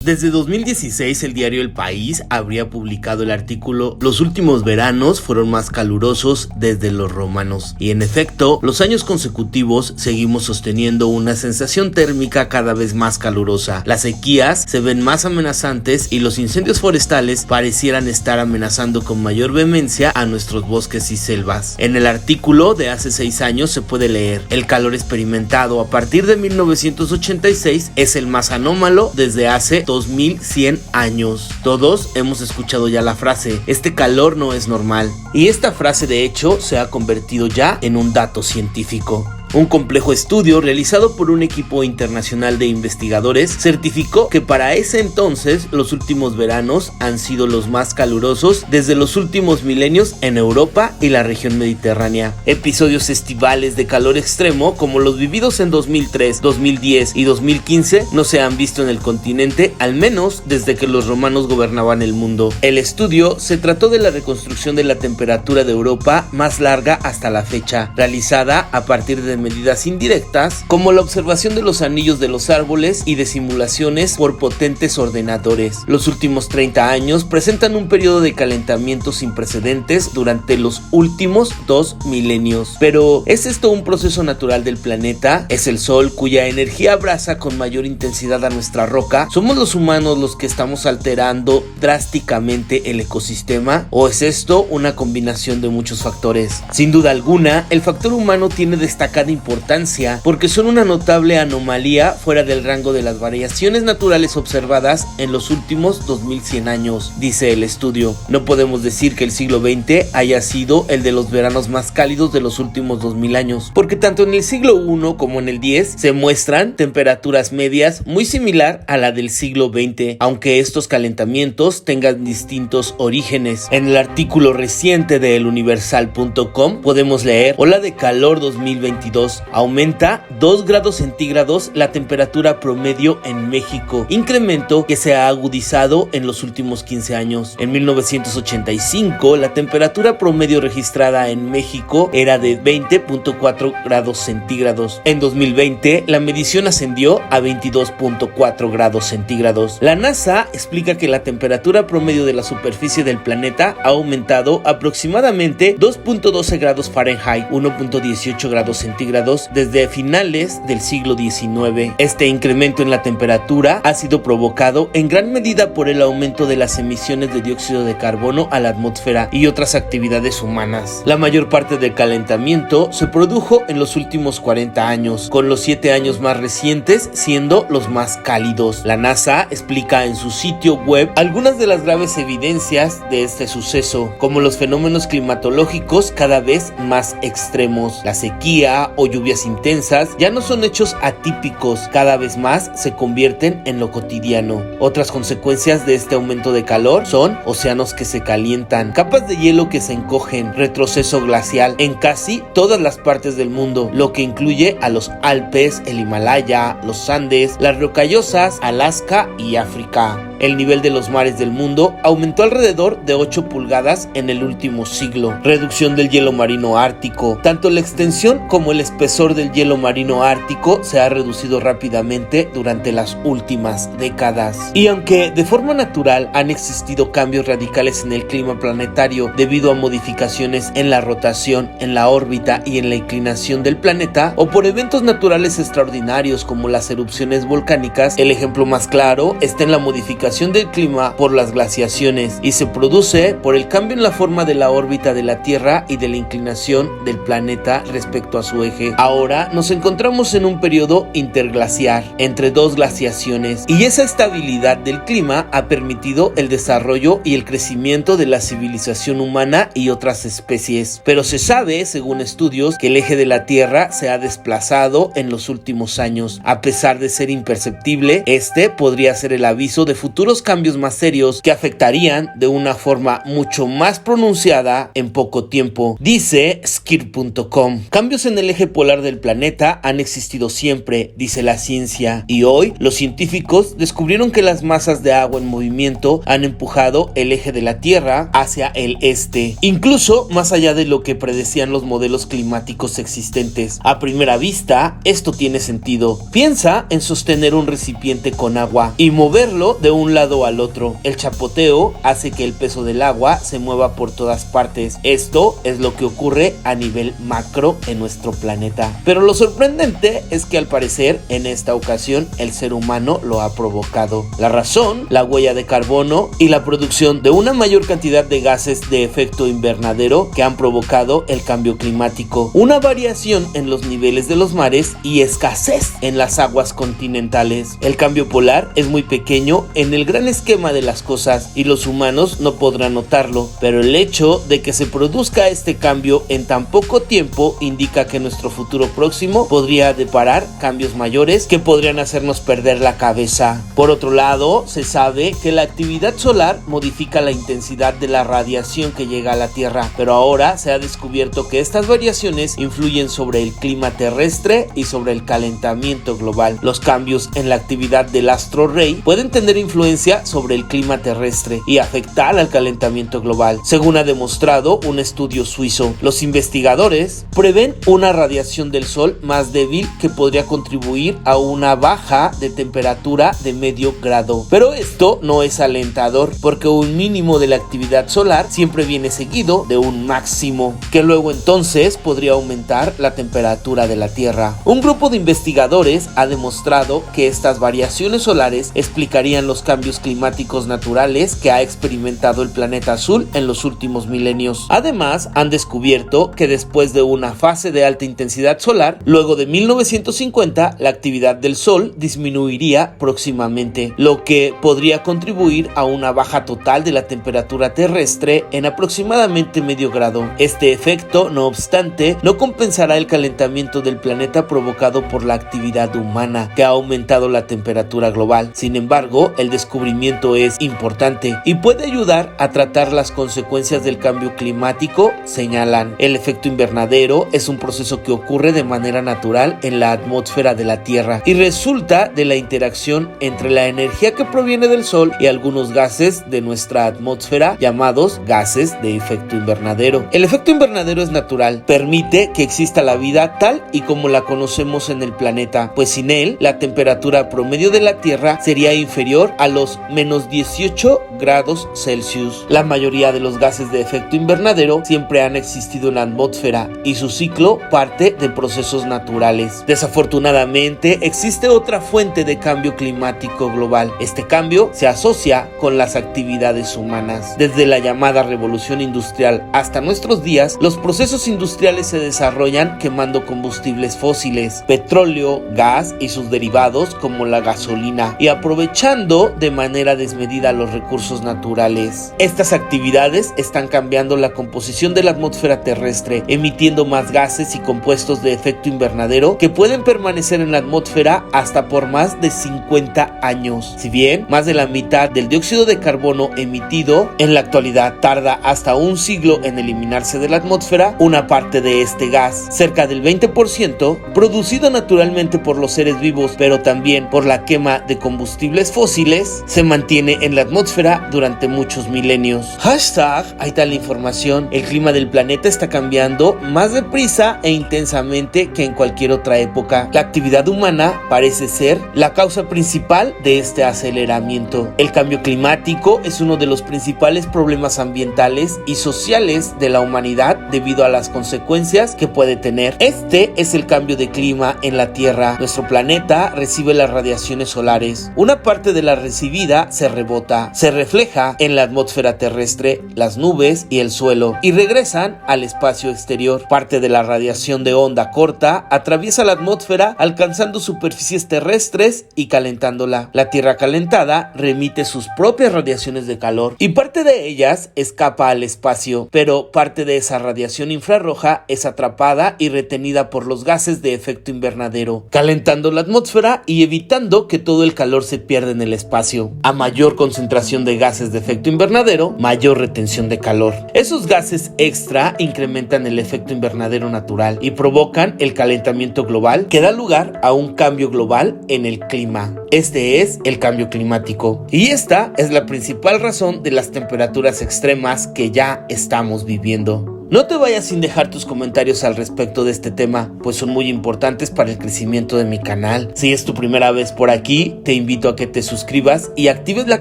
Desde 2016, el diario El País habría publicado el artículo "Los últimos veranos fueron más calurosos desde los romanos". Y en efecto, los años consecutivos seguimos sosteniendo una sensación térmica cada vez más calurosa. Las sequías se ven más amenazantes y los incendios forestales parecieran estar amenazando con mayor vehemencia a nuestros bosques y selvas. En el artículo de hace 6 años se puede leer: el calor experimentado a partir de 1986 es el más anómalo desde hace 2100 años. Todos hemos escuchado ya la frase: este calor no es normal. Y esta frase de hecho se ha convertido ya en un dato científico. Un complejo estudio realizado por un equipo internacional de investigadores certificó que para ese entonces los últimos veranos han sido los más calurosos desde los últimos milenios en Europa y la región mediterránea. Episodios estivales de calor extremo como los vividos en 2003, 2010 y 2015 no se han visto en el continente, al menos desde que los romanos gobernaban el mundo. El estudio se trató de la reconstrucción de la temperatura de Europa más larga hasta la fecha, realizada a partir de medidas indirectas como la observación de los anillos de los árboles y de simulaciones por potentes ordenadores. Los últimos 30 años presentan un periodo de calentamiento sin precedentes durante los últimos 2 milenios. Pero ¿es esto un proceso natural del planeta? ¿Es el sol cuya energía abraza con mayor intensidad a nuestra roca? ¿Somos los humanos los que estamos alterando drásticamente el ecosistema? ¿O es esto una combinación de muchos factores? Sin duda alguna, el factor humano tiene destacada importancia porque son una notable anomalía fuera del rango de las variaciones naturales observadas en los últimos 2100 años, dice el estudio. No podemos decir que el siglo XX haya sido el de los veranos más cálidos de los últimos 2000 años, porque tanto en el siglo I como en el X se muestran temperaturas medias muy similar a la del siglo XX, aunque estos calentamientos tengan distintos orígenes. En el artículo reciente de eluniversal.com podemos leer: ola de calor 2022, aumenta 2 grados centígrados la temperatura promedio en México, incremento que se ha agudizado en los últimos 15 años. En 1985, la temperatura promedio registrada en México era de 20.4 grados centígrados. En 2020, la medición ascendió a 22.4 grados centígrados. La NASA explica que la temperatura promedio de la superficie del planeta ha aumentado aproximadamente 2.12 grados Fahrenheit, 1.18 grados centígrados desde finales del siglo XIX. Este incremento en la temperatura ha sido provocado en gran medida por el aumento de las emisiones de dióxido de carbono a la atmósfera y otras actividades humanas. La mayor parte del calentamiento se produjo en los últimos 40 años, con los 7 años más recientes siendo los más cálidos. La NASA explica en su sitio web algunas de las graves evidencias de este suceso, como los fenómenos climatológicos cada vez más extremos. La sequía o lluvias intensas ya no son hechos atípicos, cada vez más se convierten en lo cotidiano. Otras consecuencias de este aumento de calor son océanos que se calientan, capas de hielo que se encogen, retroceso glacial en casi todas las partes del mundo, lo que incluye a los Alpes, el Himalaya, los Andes, las Rocallosas, Alaska y África. El nivel de los mares del mundo aumentó alrededor de 8 pulgadas en el último siglo. Reducción del hielo marino ártico. Tanto la extensión como el espesor del hielo marino ártico se ha reducido rápidamente durante las últimas décadas. Y aunque de forma natural han existido cambios radicales en el clima planetario debido a modificaciones en la rotación, en la órbita y en la inclinación del planeta, o por eventos naturales extraordinarios como las erupciones volcánicas, el ejemplo más claro está en la modificación del clima por las glaciaciones, y se produce por el cambio en la forma de la órbita de la Tierra y de la inclinación del planeta respecto a su eje. Ahora nos encontramos en un periodo interglaciar entre 2 glaciaciones, y esa estabilidad del clima ha permitido el desarrollo y el crecimiento de la civilización humana y otras especies. Pero se sabe, según estudios, que el eje de la Tierra se ha desplazado en los últimos años. A pesar de ser imperceptible, este podría ser el aviso de futuros cambios más serios que afectarían de una forma mucho más pronunciada en poco tiempo, dice Skir.com. Cambios en el eje polar del planeta han existido siempre, dice la ciencia, y hoy los científicos descubrieron que las masas de agua en movimiento han empujado el eje de la Tierra hacia el este, incluso más allá de lo que predecían los modelos climáticos existentes. A primera vista, esto tiene sentido. Piensa en sostener un recipiente con agua y moverlo de un lado al otro. El chapoteo hace que el peso del agua se mueva por todas partes. Esto es lo que ocurre a nivel macro en nuestro planeta. Pero lo sorprendente es que al parecer en esta ocasión el ser humano lo ha provocado. La razón, la huella de carbono y la producción de una mayor cantidad de gases de efecto invernadero que han provocado el cambio climático, una variación en los niveles de los mares y escasez en las aguas continentales. El cambio polar es muy pequeño en el gran esquema de las cosas y los humanos no podrán notarlo, pero el hecho de que se produzca este cambio en tan poco tiempo indica que nuestro futuro próximo podría deparar cambios mayores que podrían hacernos perder la cabeza. Por otro lado, se sabe que la actividad solar modifica la intensidad de la radiación que llega a la Tierra, pero ahora se ha descubierto que estas variaciones influyen sobre el clima terrestre y sobre el calentamiento global. Los cambios en la actividad del astro rey pueden tener influencia sobre el clima terrestre y afectar al calentamiento global, según ha demostrado un estudio suizo. Los investigadores prevén una radiación del sol más débil que podría contribuir a una baja de temperatura de medio grado. Pero esto no es alentador, porque un mínimo de la actividad solar siempre viene seguido de un máximo, que luego entonces podría aumentar la temperatura de la Tierra. Un grupo de investigadores ha demostrado que estas variaciones solares explicarían los cambios climáticos naturales que ha experimentado el planeta azul en los últimos milenios. Además, han descubierto que después de una fase de alta intensidad solar, luego de 1950, la actividad del Sol disminuiría próximamente, lo que podría contribuir a una baja total de la temperatura terrestre en aproximadamente medio grado. Este efecto, no obstante, no compensará el calentamiento del planeta provocado por la actividad humana, que ha aumentado la temperatura global. Sin embargo, el descubrimiento es importante y puede ayudar a tratar las consecuencias del cambio climático, señalan. El efecto invernadero es un proceso que ocurre de manera natural en la atmósfera de la Tierra y resulta de la interacción entre la energía que proviene del Sol y algunos gases de nuestra atmósfera llamados gases de efecto invernadero. El efecto invernadero es natural, permite que exista la vida tal y como la conocemos en el planeta, pues sin él la temperatura promedio de la Tierra sería inferior a los menos 18 grados Celsius. La mayoría de los gases de efecto invernadero siempre han existido en la atmósfera y su ciclo parte de procesos naturales. Desafortunadamente, existe otra fuente de cambio climático global. Este cambio se asocia con las actividades humanas. Desde la llamada revolución industrial hasta nuestros días, los procesos industriales se desarrollan quemando combustibles fósiles, petróleo, gas y sus derivados como la gasolina, y aprovechando de manera desmedida los recursos naturales. Estas actividades están cambiando la composición de la atmósfera terrestre, emitiendo más gases y compuestos de efecto invernadero que pueden permanecer en la atmósfera hasta por más de 50 años. Si bien más de la mitad del dióxido de carbono emitido en la actualidad tarda hasta un siglo en eliminarse de la atmósfera, una parte de este gas, cerca del 20%, producido naturalmente por los seres vivos, pero también por la quema de combustibles fósiles, se mantiene en la atmósfera durante muchos milenios. Hashtag, ahí está la información. El clima del planeta está cambiando más deprisa e intensamente que en cualquier otra época. La actividad humana parece ser la causa principal de este aceleramiento. El cambio climático es uno de los principales problemas ambientales y sociales de la humanidad debido a las consecuencias que puede tener. Este es el cambio de clima en la Tierra. Nuestro planeta recibe las radiaciones solares. Una parte de la recibida se rebota, se refleja en la atmósfera terrestre, las nubes y el suelo, y regresan al espacio exterior. Parte de la radiación de onda corta atraviesa la atmósfera alcanzando superficies terrestres y calentándola. La Tierra calentada remite sus propias radiaciones de calor y parte de ellas escapa al espacio, pero parte de esa radiación infrarroja es atrapada y retenida por los gases de efecto invernadero, calentando la atmósfera y evitando que todo el calor se pierda en el espacio. A mayor concentración de gases de efecto invernadero, mayor retención de calor. Esos gases extra incrementan el efecto invernadero natural y provocan el calentamiento global que da lugar a un cambio global en el clima. Este es el cambio climático y esta es la principal razón de las temperaturas extremas que ya estamos viviendo. No te vayas sin dejar tus comentarios al respecto de este tema, pues son muy importantes para el crecimiento de mi canal. Si es tu primera vez por aquí, te invito a que te suscribas y actives la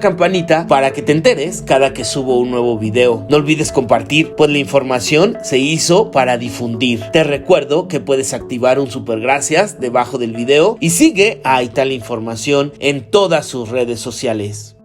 campanita para que te enteres cada que subo un nuevo video. No olvides compartir, pues la información se hizo para difundir. Te recuerdo que puedes activar un super gracias debajo del video y sigue a Ital Información en todas sus redes sociales.